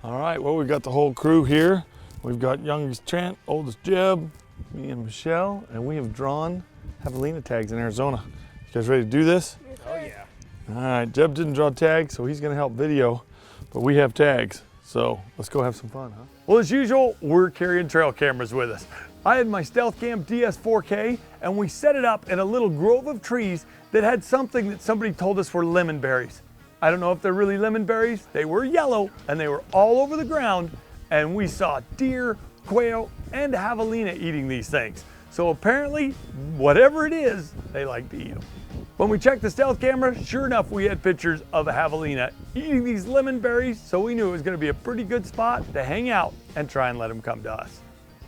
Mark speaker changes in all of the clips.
Speaker 1: All right, well, we've got the whole crew here. We've got youngest Trent, oldest Jeb, me and Michelle, and we have drawn javelina tags in Arizona. You guys ready to do this?
Speaker 2: Oh yeah.
Speaker 1: All right, Jeb didn't draw tags, so he's gonna help video, but we have tags. So let's go have some fun, huh? Well, as usual, we're carrying trail cameras with us. I had my Stealth Cam DS4K, and we set it up in a little grove of trees that had something that somebody told us were lemon berries. I don't know if they're really lemon berries. They were yellow, and they were all over the ground, and we saw deer, quail, and javelina eating these things. So apparently, whatever it is, they like to eat them. When we checked the stealth camera, sure enough, we had pictures of a javelina eating these lemon berries, so we knew it was gonna be a pretty good spot to hang out and try and let them come to us.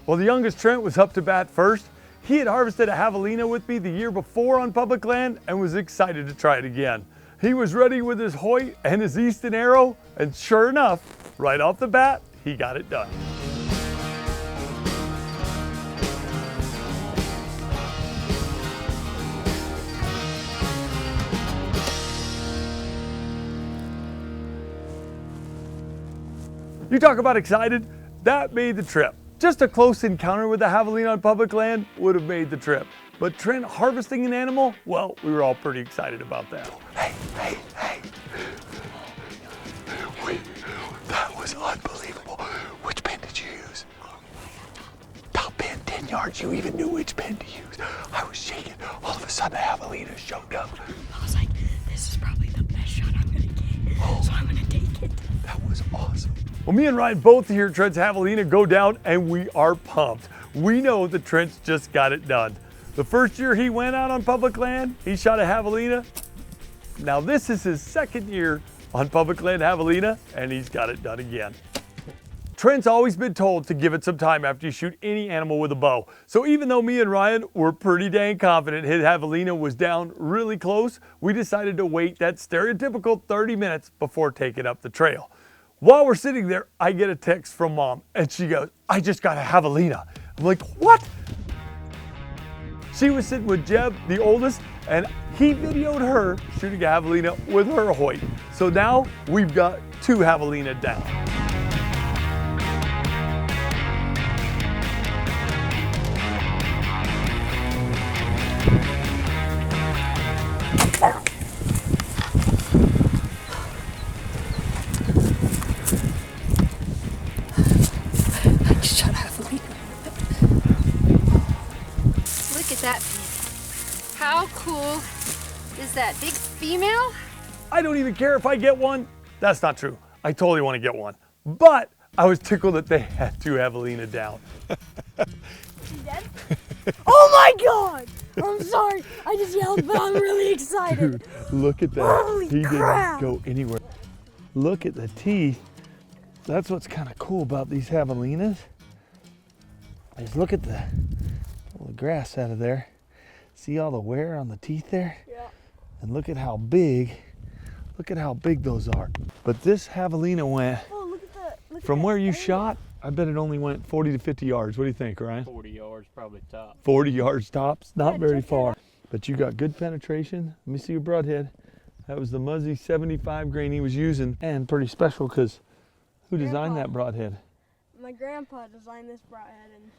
Speaker 1: Well, the youngest Trent was up to bat first. He had harvested a javelina with me the year before on public land and was excited to try it again. He was ready with his Hoyt and his Easton arrow, and sure enough, right off the bat, he got it done. You talk about excited, that made the trip. Just a close encounter with a javelina on public land would have made the trip. But Trent harvesting an animal, well, we were all pretty excited about that.
Speaker 3: Hey. That was unbelievable. Which pin did you use? Top pin, 10 yards. You even knew which pin to use. I was shaking. All of a sudden, the javelina showed up.
Speaker 2: I was like, this is probably the best shot I'm gonna get, so I'm gonna take it.
Speaker 3: That was awesome.
Speaker 1: Well, me and Ryan both hear Trent's javelina go down, and we are pumped. We know that Trent's just got it done. The first year he went out on public land, he shot a javelina. Now this is his second year on public land javelina, and he's got it done again. Trent's always been told to give it some time after you shoot any animal with a bow. So even though me and Ryan were pretty dang confident his javelina was down really close, we decided to wait that stereotypical 30 minutes before taking up the trail. While we're sitting there, I get a text from Mom, and she goes, I just got a javelina. I'm like, what? She was sitting with Jeb, the oldest, and he videoed her shooting a javelina with her Hoyt. So now we've got 2 javelina down.
Speaker 2: I just shot a javelina. Look at that pin. How cool is that? Big female?
Speaker 1: I don't even care if I get one. That's not true. I totally want to get one. But I was tickled that they had 2 javelina down.
Speaker 4: She dead? Oh my God! I'm sorry. I just yelled, but I'm really excited.
Speaker 1: Dude, look at that.
Speaker 4: Holy
Speaker 1: He
Speaker 4: crap.
Speaker 1: didn't go anywhere. Look at the teeth. That's what's kind of cool about these javelinas. Is look at all the grass out of there. See all the wear on the teeth there?
Speaker 4: Yeah.
Speaker 1: And look at how big those are. But this javelina went
Speaker 4: Oh, look at that. Look
Speaker 1: from
Speaker 4: at
Speaker 1: where
Speaker 4: that
Speaker 1: you
Speaker 4: angle.
Speaker 1: shot. I bet it only went 40 to 50 yards. What do you think, Ryan?
Speaker 5: 40 yards probably top.
Speaker 1: 40 yards tops, not
Speaker 4: Yeah,
Speaker 1: very
Speaker 4: check that
Speaker 1: far.
Speaker 4: out.
Speaker 1: But you got good penetration. Let me see your broadhead. That was the Muzzy 75 grain he was using, and pretty special because who designed
Speaker 4: Grandpa.
Speaker 1: that broadhead?
Speaker 4: My grandpa designed this broadhead, and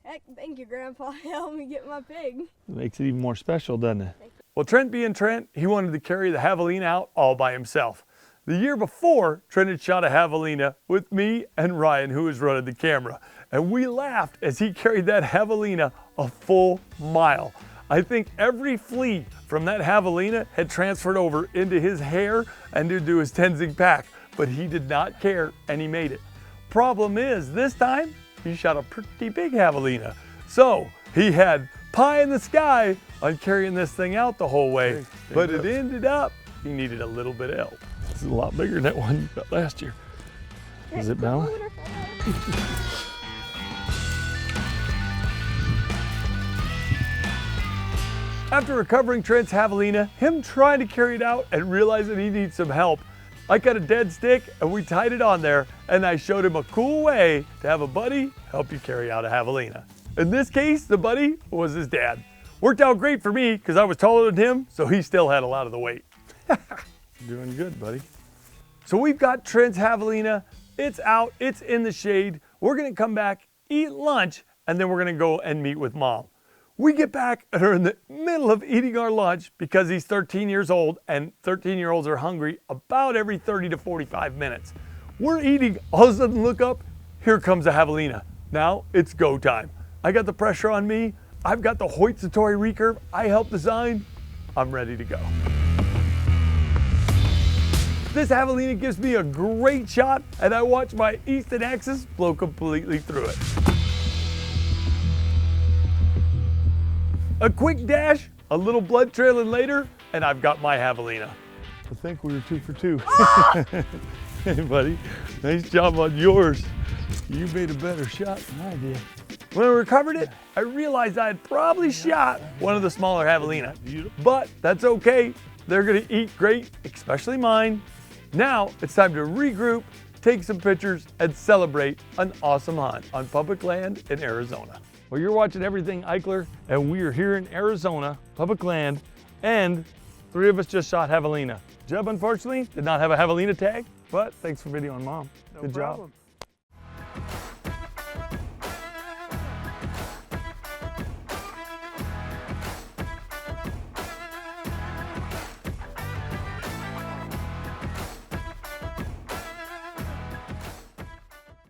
Speaker 4: heck, thank you, Grandpa. He helped me get my pig.
Speaker 1: It makes it even more special, doesn't it? Well, Trent being Trent, he wanted to carry the javelina out all by himself. The year before, Trent had shot a javelina with me and Ryan, who was running the camera. And we laughed as he carried that javelina a full mile. I think every flea from that javelina had transferred over into his hair and into his Tenzing pack, but he did not care and he made it. Problem is, this time, he shot a pretty big javelina. So he had pie in the sky on carrying this thing out the whole way, but it ended up, he needed a little bit of help. This is a lot bigger than that one you got last year. Is it Bella? After recovering Trent's javelina, him trying to carry it out and realizing he needs some help, I got a dead stick and we tied it on there, and I showed him a cool way to have a buddy help you carry out a javelina. In this case, the buddy was his dad. Worked out great for me because I was taller than him, so he still had a lot of the weight. Doing good, buddy. So we've got Trent's Javelina. It's out, it's in the shade. We're gonna come back, eat lunch, and then we're gonna go and meet with Mom. We get back and are in the middle of eating our lunch because he's 13 years old and 13-year-olds are hungry about every 30 to 45 minutes. We're eating, all of a sudden look up, here comes a Javelina. Now it's go time. I got the pressure on me. I've got the Hoyt Satori recurve I helped design. I'm ready to go. This Javelina gives me a great shot and I watch my Easton axis blow completely through it. A quick dash, a little blood trailing later, and I've got my Javelina. I think we were 2 for 2. Hey buddy, nice job on yours. You made a better shot than I did. When I recovered it, I realized I had probably shot one of the smaller Javelina, but that's okay. They're gonna eat great, especially mine. Now it's time to regroup, take some pictures, and celebrate an awesome hunt on public land in Arizona. Well, you're watching Everything Eichler, and we are here in Arizona, public land, and 3 of us just shot Javelina. Jeb, unfortunately, did not have a Javelina tag, but thanks for videoing Mom. Good job.